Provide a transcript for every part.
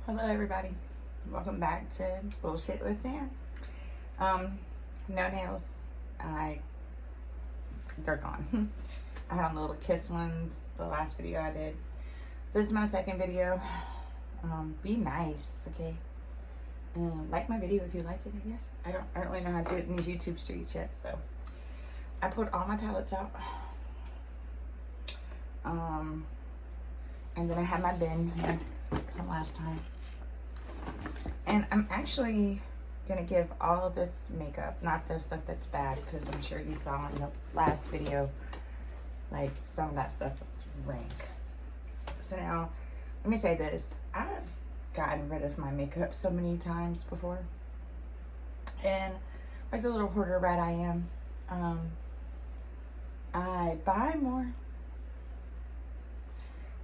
Hello everybody, welcome back to Bullshit with Sam. No nails, they're gone. I had on the little kiss ones the last video I did, so this is my second video. Be nice, okay? Like my video if you like it, I guess. I don't really know how to do it in these YouTube streets yet, so I put all my palettes out. And then I have my bin here from last time. And I'm actually gonna give all of this makeup, not the stuff that's bad, because I'm sure you saw in the last video, like some of that stuff is rank. So now, let me say this. I've gotten rid of my makeup so many times before. And like the little hoarder rat I am, I buy more.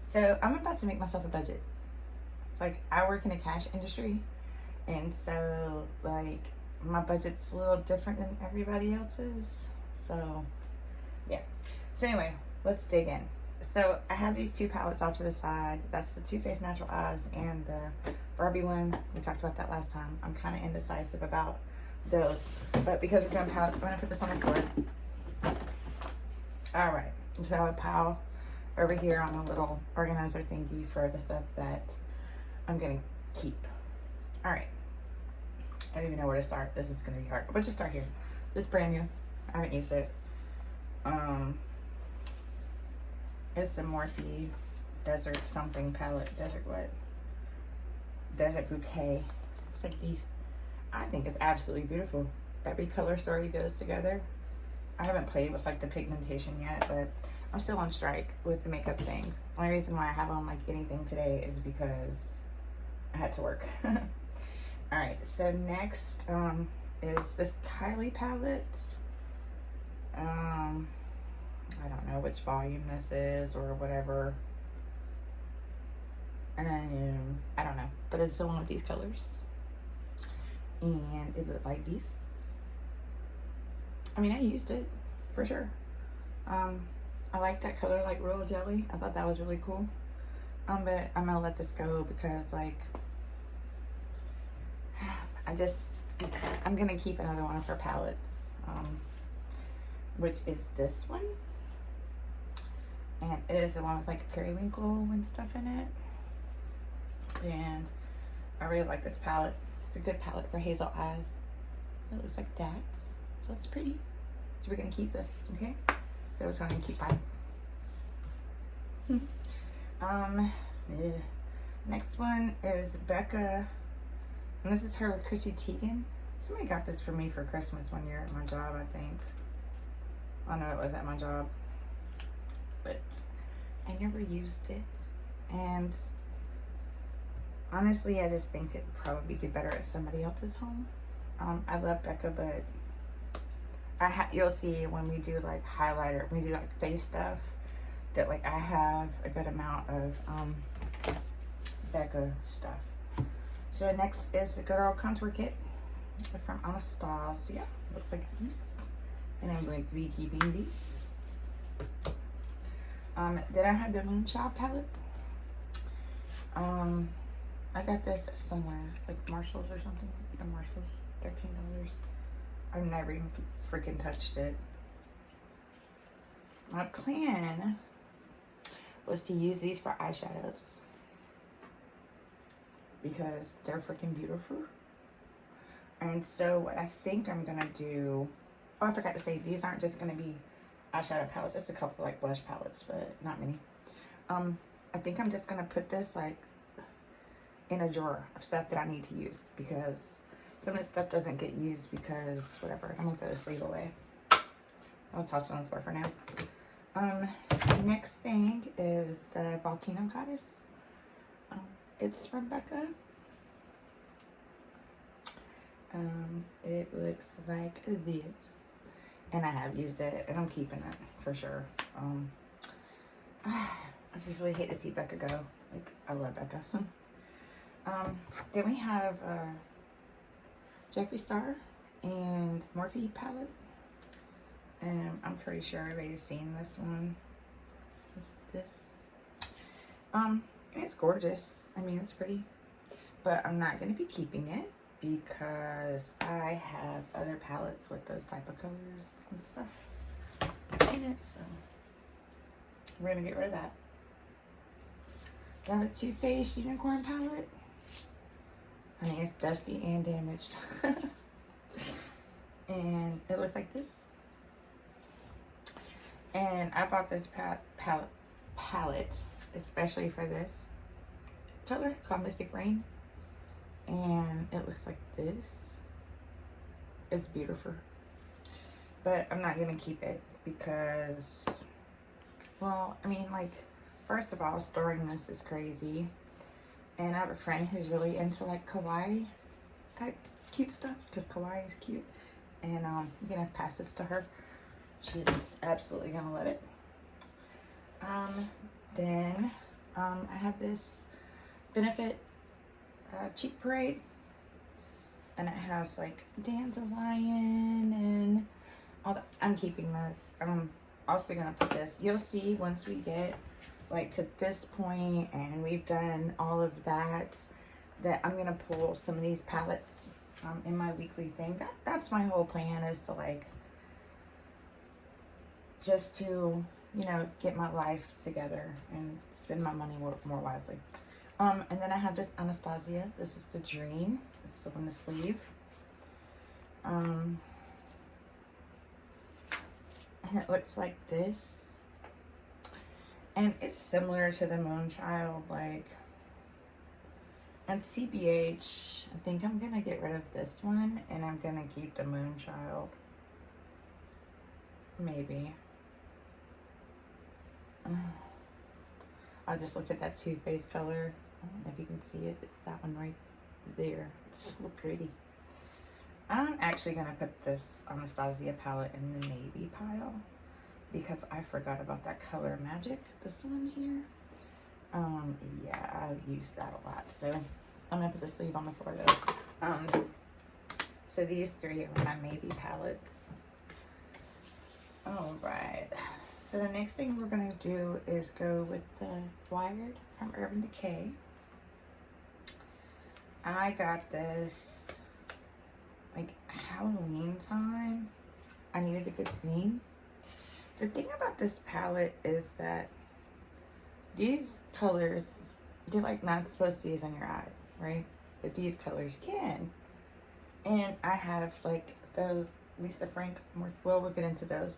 So I'm about to make myself a budget. It's like I work in a cash industry, and so like my budget's a little different than everybody else's. So yeah. So anyway, let's dig in. So I have these two palettes off to the side. That's the Too Faced Natural Eyes and the Barbie one. We talked about that last time. I'm kind of indecisive about those, but because we're doing palettes, I'm gonna put this on the floor. All right. So I have a pile over here on a little organizer thingy for the stuff that I'm gonna keep. All right. I don't even know where to start. This is gonna be hard, but just start here. This is brand new. I haven't used it. It's the Morphe Desert something palette. Desert what? Desert Bouquet. It's like these. I think it's absolutely beautiful. Every color story goes together. I haven't played with like the pigmentation yet, but I'm still on strike with the makeup thing. The only reason why I have on like anything today is because I had to work. All right, so next is this Kylie palette. I don't know which volume this is or whatever. I don't know, but it's the one with these colors. And it looked like these. I mean, I used it for sure. I like that color, like royal jelly. I thought that was really cool. But I'm gonna let this go because like, I'm gonna keep another one of her palettes, which is this one. And it is the one with like a periwinkle and stuff in it. And I really like this palette. It's a good palette for hazel eyes. It looks like that. So it's pretty. So we're gonna keep this, okay? So it's gonna keep on. Next one is Becca. And this is her with Chrissy Teigen. Somebody got this for me for Christmas one year at my job, I think. Oh no, it was at my job. But I never used it. And honestly, I just think it'd probably be better at somebody else's home. I love Becca, but you'll see when we do like highlighter, when we do like face stuff, that like I have a good amount of Becca stuff. So next is the Good Old Contour Kit from Anastasia. Looks like these. And I'm going to be keeping these. Then I have the Moonchild palette. I got this somewhere, like Marshalls or something. The Marshalls, $13. I've never even freaking touched it. My plan was to use these for eyeshadows because they're freaking beautiful. And so what I think I'm gonna do, oh, I forgot to say, these aren't just gonna be eyeshadow palettes, just a couple like blush palettes, but not many. I think I'm just gonna put this like in a drawer of stuff that I need to use because some of this stuff doesn't get used because whatever. I'm gonna throw the sleeve away. I'll toss it on the floor for now. Next thing is the Volcano Goddess. It's from Becca. It looks like this. And I have used it and I'm keeping it for sure. I just really hate to see Becca go. Like, I love Becca. Then we have Jeffree Star and Morphe palette. I'm pretty sure everybody's seen this one. It's this. It's gorgeous. I mean, it's pretty. but I'm not going to be keeping it because I have other palettes with those type of colors and stuff in it, so we're going to get rid of that. Got a Too Faced Unicorn palette. Honey, it's dusty and damaged. And it looks like this. And I bought this palette especially for this color called Mystic Rain. And it looks like this. It's beautiful. But I'm not going to keep it because, well, I mean, like, first of all, storing this is crazy. And I have a friend who's really into, like, kawaii type cute stuff because kawaii is cute. And I'm going to pass this to her. She's absolutely going to love it. Then I have this Benefit Cheek Parade. And it has, like, dandelion and all that. I'm keeping this. I'm also going to put this. You'll see once we get, like, to this point and we've done all of that, that I'm going to pull some of these palettes in my weekly thing. That's my whole plan, is to, like, just to, you know, get my life together and spend my money more wisely. And then I have this Anastasia. This is the Dream. It's on the sleeve. And it looks like this. And it's similar to the Moonchild, like, and CBH, I think I'm going to get rid of this one, and I'm going to keep the Moonchild. Maybe. I just looked at that Too Faced color. I don't know if you can see it. It's that one right there. It's so pretty. I'm actually going to put this Anastasia palette in the navy pile because I forgot about that color Magic. This one here. Yeah, I use that a lot. So I'm going to put the sleeve on the floor though. So these three are my navy palettes. All right. So the next thing we're going to do is go with the Wired from Urban Decay. I got this like Halloween time. I needed a good theme. The thing about this palette is that these colors, they're like not supposed to use on your eyes, right? But these colors can. And I have like the Lisa Frank, well, we'll get into those.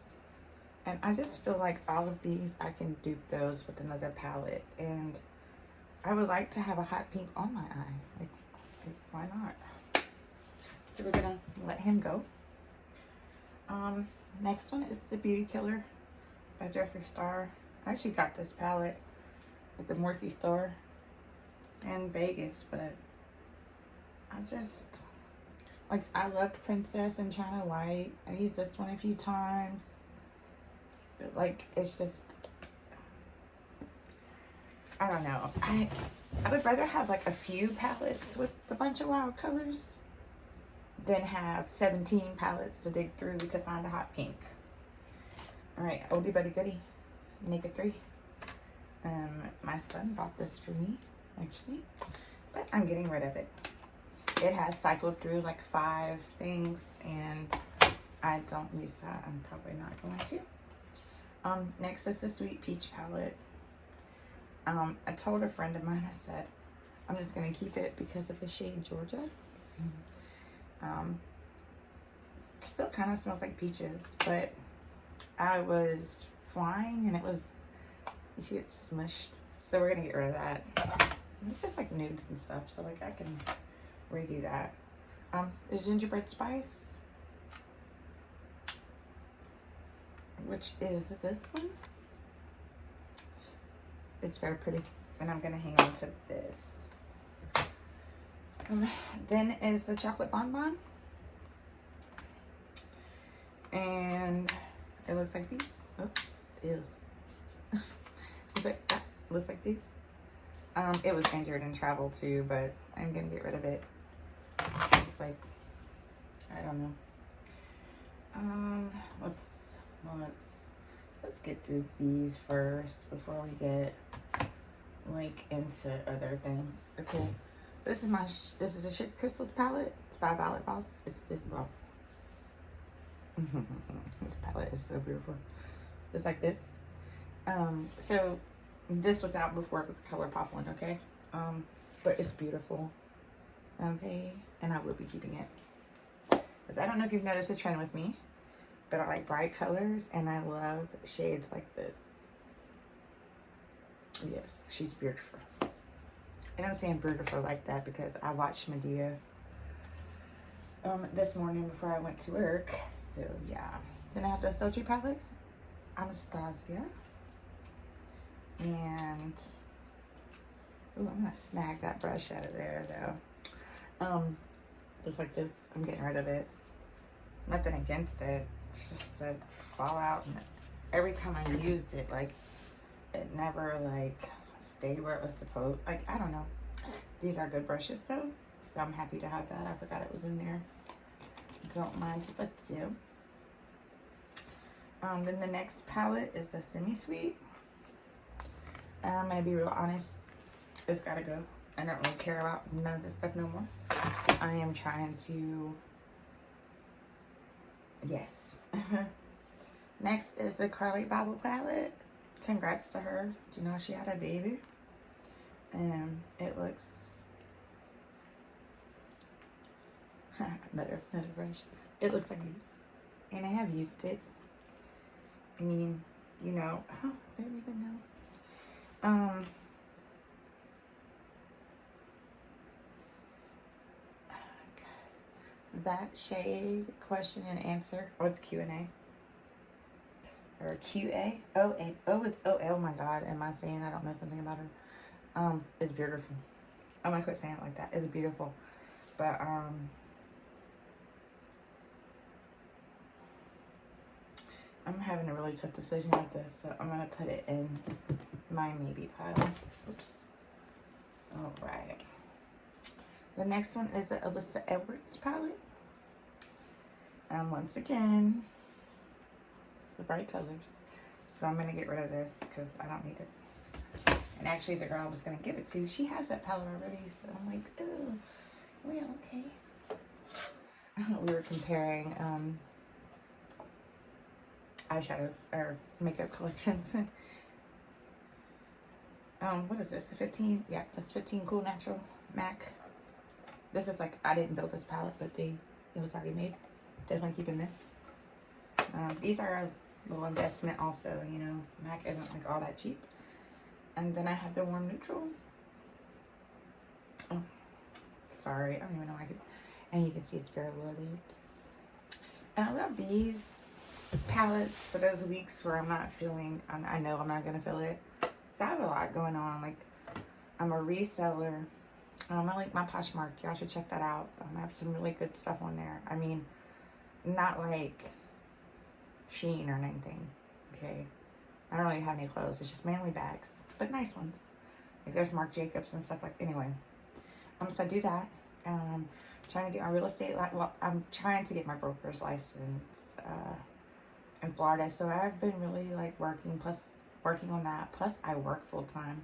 And I just feel like all of these, I can dupe those with another palette. And I would like to have a hot pink on my eye. Like why not? So we're gonna let him go. Next one is the Beauty Killer by Jeffree Star. I actually got this palette at the Morphe store in Vegas, but I just, like, I loved Princess and China White. I used this one a few times, but like, it's just, I don't know. I would rather have like a few palettes with a bunch of wild colors than have 17 palettes to dig through to find a hot pink. All right, oldie buddy goodie, Naked 3. My son bought this for me, actually, but I'm getting rid of it. It has cycled through like 5 things, and I don't use that. I'm probably not going to. Next is the Sweet Peach palette. I told a friend of mine, I said, I'm just going to keep it because of the shade Georgia. Still kind of smells like peaches, but I was flying and it was, you see it's smushed. So we're going to get rid of that. It's just like nudes and stuff, so like I can redo that. The Gingerbread Spice, which is this one. It's very pretty, and I'm gonna hang on to this. Then is the Chocolate Bonbon, and it looks like these. Oh, ew. Looks like these. It was injured in travel too, but I'm gonna get rid of it. It's like, I don't know. Let's get through these first before we get like into other things. Okay, This is this is a Shit Crystals palette. It's by Violet Voss. It's this, well, this palette is so beautiful. It's like this. So this was out before it was a Color Pop one, okay? But it's beautiful, okay? And I will be keeping it. Because I don't know if you've noticed a trend with me, but I like bright colors and I love shades like this. Yes, she's beautiful. And I'm saying beautiful like that because I watched Medea this morning before I went to work. So yeah. Then I have the Sochi palette, Anastasia. And ooh, I'm gonna snag that brush out of there though. Looks like this. I'm getting rid of it. Nothing against it. It's just a fallout. And every time I used it, like it never like stayed where it was supposed. Like I don't know. These are good brushes though, so I'm happy to have that. I forgot it was in there. Don't mind if I do. Then the next palette is the Semi Sweet. I'm gonna be real honest. It's gotta go. I don't really care about none of this stuff no more. I am trying to. Yes. Next is the Carly Bible palette. Congrats to her. Do you know she had a baby? And it looks. another brush. It looks like this. And I have used it. I mean, you know. Oh, I didn't even know. That shade question and answer. Oh, it's Q&A. Or QA. Oh, it's OL. Oh my God. Am I saying I don't know something about her? It's beautiful. I'm gonna quit saying it like that. It's beautiful. But I'm having a really tough decision with this, so I'm gonna put it in my maybe pile. Oops. All right. The next one is the Alyssa Edwards palette. Once again, it's the bright colors. So I'm gonna get rid of this because I don't need it. And actually, the girl I was gonna give it to, she has that palette already. So I'm like, oh, well, okay. We were comparing eyeshadows or makeup collections. What is this? A 15? Yeah, it's 15 Cool Natural MAC. This is like, I didn't build this palette, but it was already made. Definitely keeping this. These are a little investment also, you know. MAC isn't like all that cheap. And then I have the Warm Neutral. Oh, sorry, I don't even know why I could. And you can see it's very well lived. And I love these palettes for those weeks where I'm not feeling, I know I'm not going to feel it. So I have a lot going on. Like, I'm a reseller. I like my Poshmark. Y'all should check that out. I have some really good stuff on there. I mean, not like Shein or anything. Okay. I don't really have any clothes. It's just mainly bags. But nice ones. Like there's Marc Jacobs and stuff like, anyway. So I do that. Trying to get my real estate, well, I'm trying to get my broker's license in Florida. So I've been really like working on that. Plus I work full time.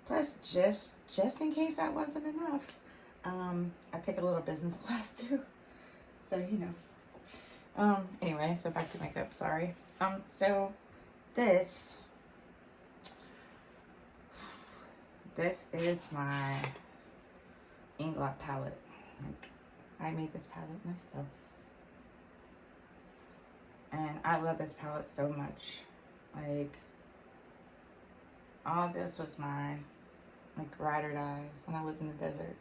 Plus just in case that wasn't enough, I take a little business class too. So, you know. Anyway, so back to makeup, sorry. So this is my Inglot palette. Like, I made this palette myself. And I love this palette so much. Like, all this was mine. Like, ride or dies when I lived in the desert.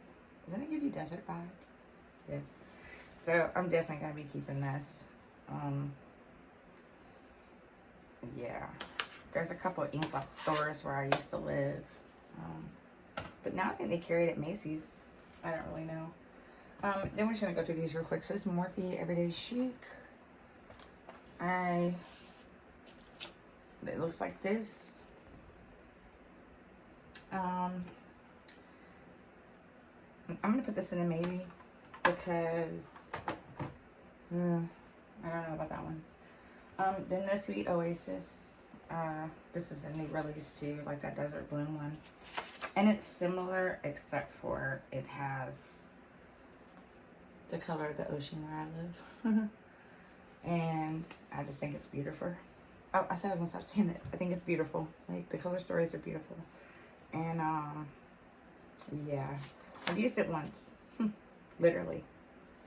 Doesn't it give you desert vibes? Yes. So, I'm definitely going to be keeping this. Yeah. There's a couple of Inglot stores where I used to live. But now I think they carry it at Macy's. I don't really know. Then we're just going to go through these real quick. So, this is Morphe Everyday Chic. It looks like this. I'm going to put this in a maybe because I don't know about that one. Then the Sweet Oasis. This is a new release too, like that Desert Bloom one. And it's similar except for it has the color of the ocean where I live. And I just think it's beautiful. Oh, I said I was gonna stop saying it. I think it's beautiful. Like, the color stories are beautiful. And yeah, I've used it once, literally.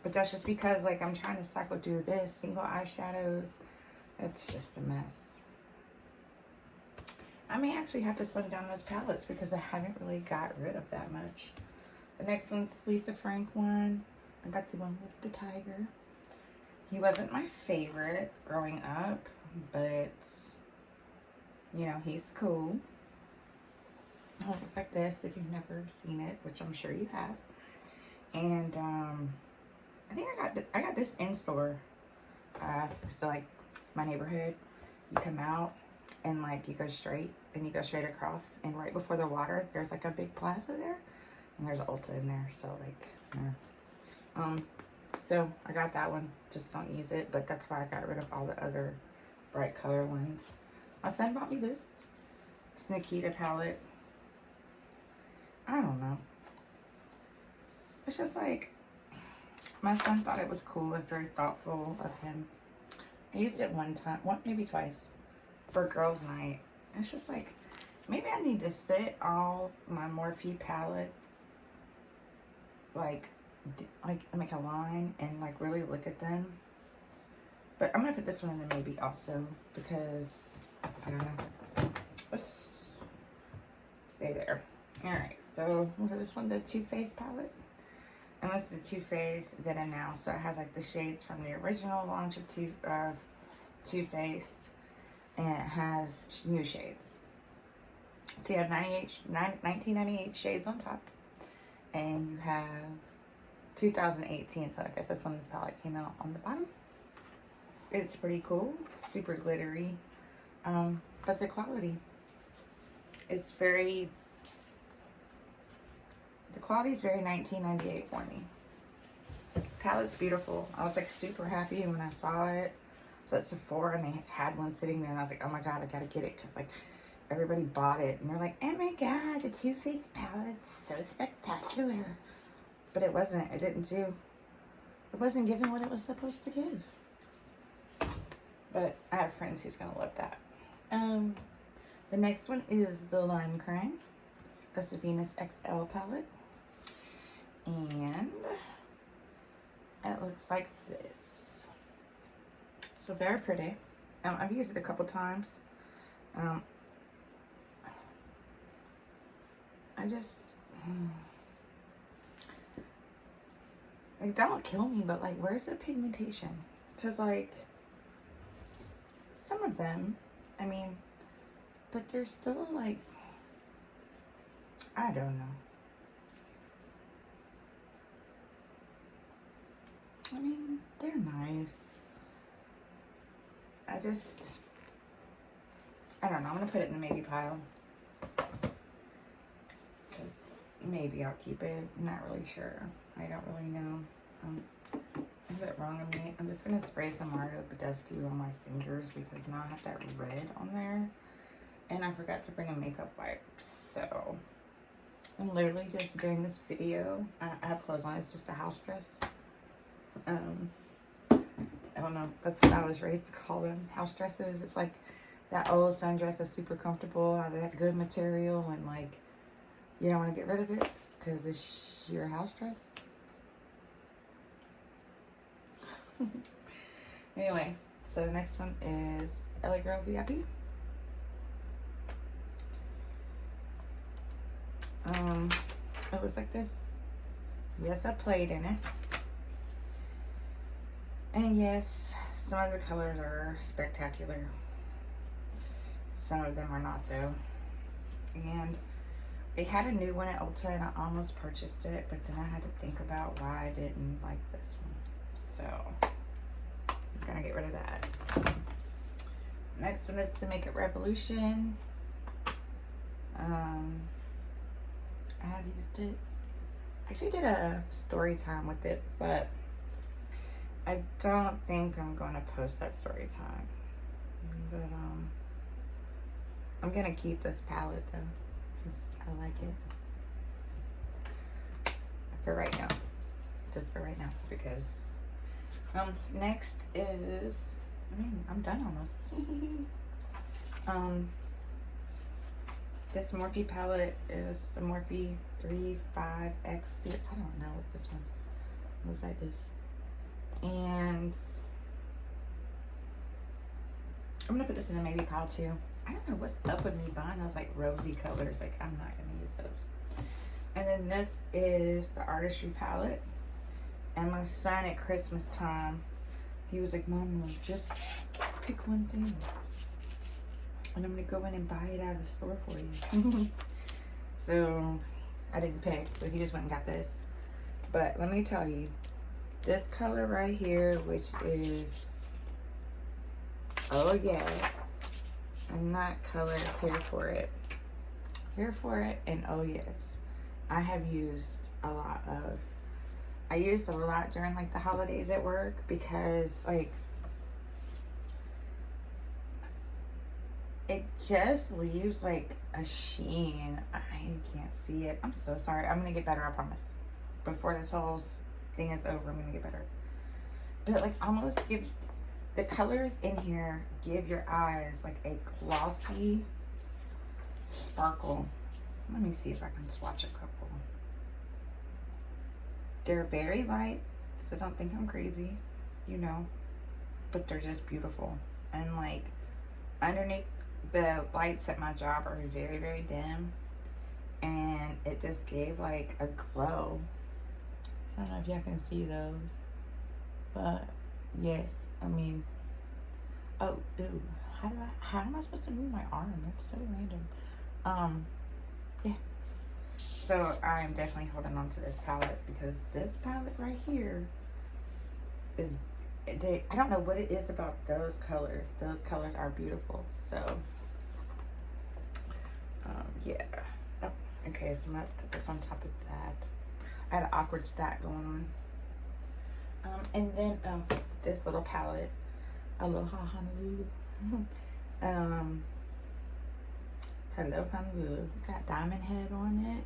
But that's just because, like, I'm trying to cycle through this single eyeshadows. It's just a mess. I may actually have to slim down those palettes because I haven't really got rid of that much. The next one's Lisa Frank one. I got the one with the tiger. He wasn't my favorite growing up, but, you know, he's cool. Oh, it looks like this if you've never seen it, which I'm sure you have. And I think I got this in store. So, like, my neighborhood, you come out and, like, you go straight across, and right before the water there's like a big plaza there, and there's an Ulta in there. So, like, yeah. So I got that one. Just don't use it, but that's why I got rid of all the other bright color ones. My son bought me this. It's Nikita palette. I don't know. It's just like, my son thought it was cool. It was very thoughtful of him. I used it one time, maybe twice, for girls' night. It's just like, maybe I need to sit all my Morphe palettes, like make a line and, like, really look at them. But I'm gonna put this one in the maybe also because I don't know. Let's stay there. All right, so this one, the Too Faced palette, and this is the Too Faced Then and Now. So it has, like, the shades from the original launch of Too Faced, and it has new shades. So you have 1998 shades on top, and you have 2018, so I guess that's when this palette came out, on the bottom. It's pretty cool, super glittery, but the quality, it's very, the quality is very 1998 for me. The palette's beautiful. I was, like, super happy when I saw it. So at Sephora, and they had one sitting there, and I was like, oh my god, I gotta get it, because, like, everybody bought it, and they're like, oh my god, the Too Faced palette's so spectacular. But it wasn't. It wasn't giving what it was supposed to give. But I have friends who's gonna love that. The next one is the Lime Crime. That's the Venus XL palette. And it looks like this. So very pretty. I've used it a couple times. I just... like, don't kill me, but, like, where's the pigmentation? Because, like, some of them, I mean, but they're still, like, I don't know. I mean, they're nice. I don't know. I'm going to put it in the maybe pile. Because maybe I'll keep it. I'm not really sure. I don't really know. Is it wrong of me? I'm just going to spray some Mario Badescu on my fingers because now I have that red on there. And I forgot to bring a makeup wipe. So, I'm literally just doing this video. I have clothes on. It's just a house dress. I don't know. That's what I was raised to call them. House dresses. It's like that old sundress that's super comfortable. That good material. And, like, you don't want to get rid of it because it's your house dress. Anyway, so the next one is LA Girl VIP. It looks like this. Yes, I played in it. And yes, some of the colors are spectacular. Some of them are not, though. And they had a new one at Ulta, and I almost purchased it, but then I had to think about why I didn't like this one. So, I'm gonna get rid of that. Next one is the Makeup Revolution. I have used it. I actually did a story time with it, but I don't think I'm gonna post that story time. But I'm gonna keep this palette though, because I like it. For right now. Just for right now. Because next is, I mean, I'm done almost. This Morphe palette is the Morphe 35X. I don't know what's this one. It looks like this. And I'm gonna put this in a maybe pile too. I don't know what's up with me buying those like rosy colors. Like, I'm not gonna use those. And then this is the Artistry palette. And my son at Christmas time, he was like, Mama, just pick one thing. And I'm gonna go in and buy it out of the store for you. So I didn't pick, so he just went and got this. But let me tell you, this color right here, which is, oh yes, and that color, here for it. Here for it, and oh yes. I have used a lot of, I used a lot during like the holidays at work because like, it just leaves like a sheen. I can't see it. I'm so sorry. I'm gonna get better, I promise. Before this whole thing is over, I'm gonna get better. But like almost give, the colors in here give your eyes like a glossy sparkle. Let me see if I can swatch a couple. They're very light, so don't think I'm crazy, you know, but they're just beautiful. And like underneath, the lights at my job are very, very dim, and it just gave like a glow. I don't know if y'all can see those, but yes, I mean, oh, ew, how am I supposed to move my arm? That's so random. Yeah. So I'm definitely holding on to this palette because this palette right here is, I don't know what it is about those colors. Those colors are beautiful. So, yeah. Oh, okay, so I'm gonna put this on top of that. I had an awkward stack going on. And then this little palette, Aloha Honolulu. Hello Honolulu. It's got diamond head on it.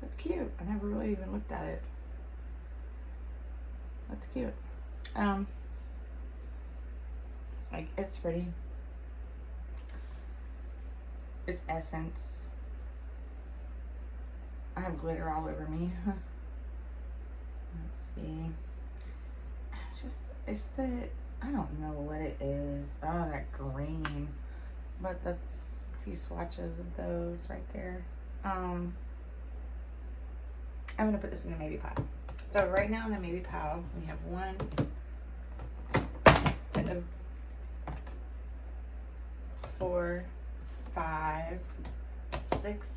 That's cute. I never really even looked at it. That's cute. Like, it's pretty. It's Essence. I have glitter all over me. Let's see. It's the, I don't know what it is. Oh, that green. But that's a few swatches of those right there. I'm gonna put this in the maybe pile. So right now in the maybe pile, we have 1, 2, 4, 5, 6,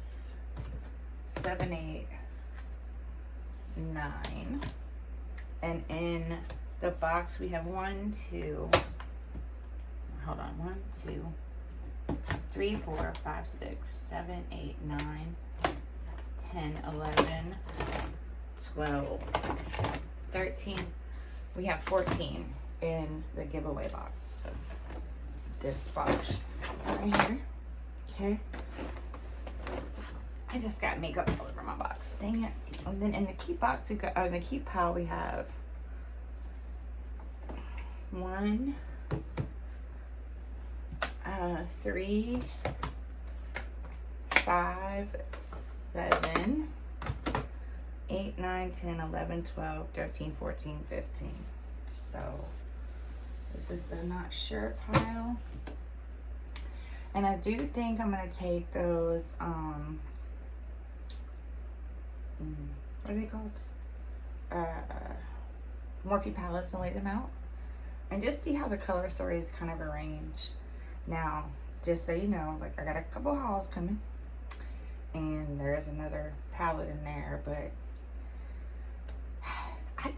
7, 8, 9. And in the box we have 1, 2, hold on, 1, 2, 3, 4, 5, 6, 7, 8, 9, 10, 11, 12, 13. We have 14 in the giveaway box. So this box right here. Okay. I just got makeup all over my box. Dang it. And then in the keep box, we got, or the keep pile, we have 1, 3, 5, 7, 8, 9, 10, 11, 12, 13, 14, 15. So this is the not sure pile. And I do think I'm gonna take those, what are they called? Morphe palettes and lay them out. And just see how the color story is kind of arranged. Now, just so you know, like I got a couple hauls coming. And there's another palette in there, but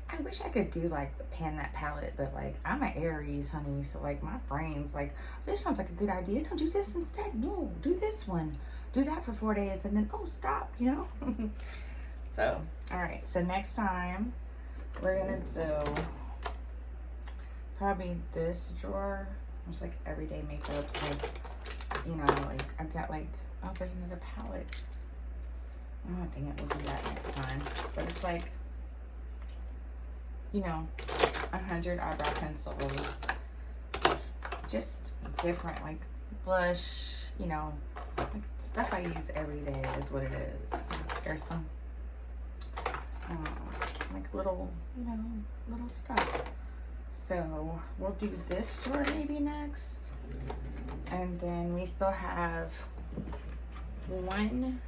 I wish I could do like pan that palette, but like I'm an Aries, honey, so like my brain's like, this sounds like a good idea. No, do this instead. No, do this one. Do that for 4 days and then, oh, stop, you know? So, all right. So next time we're gonna do probably this drawer. It's like everyday makeup. So, you know, like I've got like, oh, there's another palette. I don't think it will do that next time. But it's like, you know, 100 eyebrow pencils. Just different, like blush, you know, like stuff I use every day is what it is. There's some like little, you know, little stuff. So we'll do this drawer maybe next. And then we still have one.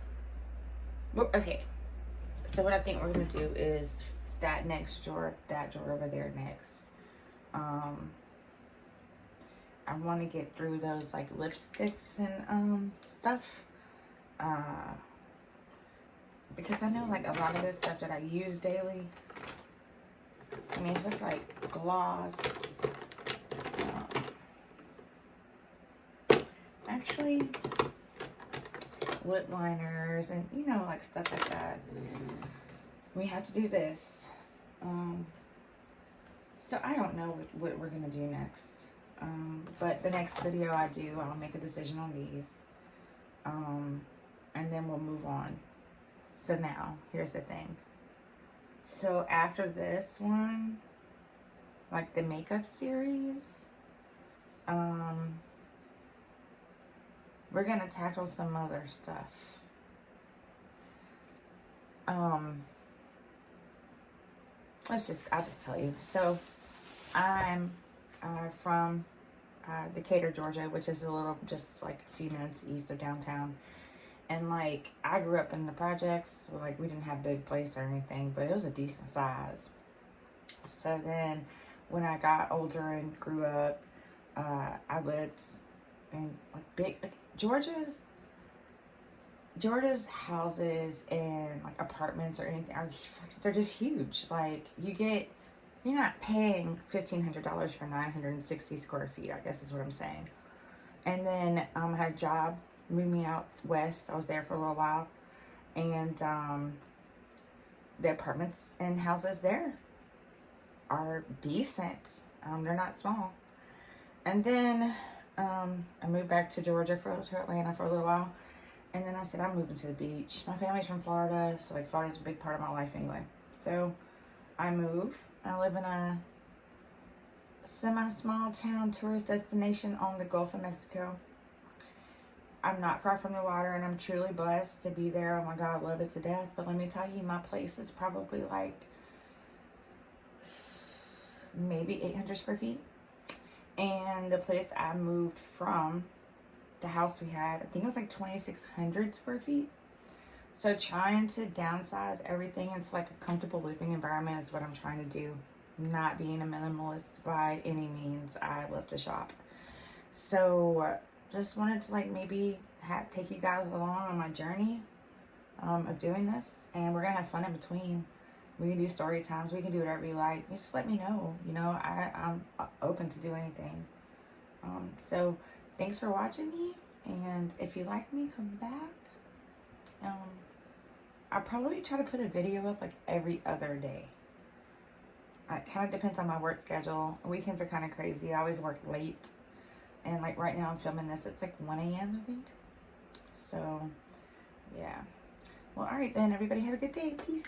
Well, okay. So what I think we're gonna do is that next drawer, that drawer over there next. I want to get through those like lipsticks and stuff. Because I know like a lot of this stuff that I use daily, I mean, it's just like gloss. Actually, lip liners and, you know, like stuff like that. We have to do this. So I don't know what we're going to do next. But the next video I do, I'll make a decision on these. And then we'll move on. So now, here's the thing. So after this one, like the makeup series, we're gonna tackle some other stuff. I'll just tell you. So I'm from Decatur, Georgia, which is a little, just like a few minutes east of downtown. And like, I grew up in the projects, so like we didn't have big place or anything, but it was a decent size. So then when I got older and grew up, I lived in like big, like Georgia's houses and like apartments or anything they're just huge. Like you're not paying $1,500 for 960 square feet, I guess is what I'm saying. And then I had a job, moved me out west. I was there for a little while. And the apartments and houses there are decent. They're not small. And then I moved back to Georgia to Atlanta for a little while. And then I said, I'm moving to the beach. My family's from Florida, so like Florida's a big part of my life anyway. So I move. I live in a semi-small town tourist destination on the Gulf of Mexico. I'm not far from the water, and I'm truly blessed to be there. Oh my God, I love it to death. But let me tell you, my place is probably like maybe 800 square feet. And the place I moved from, the house we had, I think it was like 2,600 square feet. So trying to downsize everything into like a comfortable living environment is what I'm trying to do. Not being a minimalist by any means. I love to shop. So just wanted to like maybe take you guys along on my journey of doing this. And we're going to have fun in between. We can do story times. We can do whatever you like. Just let me know. You know, I'm open to do anything. So thanks for watching me. And if you like me, come back. I'll probably try to put a video up like every other day. It kind of depends on my work schedule. Weekends are kind of crazy. I always work late. And like right now I'm filming this. It's like 1 a.m. I think. So, yeah. Well, all right then. Everybody have a good day. Peace.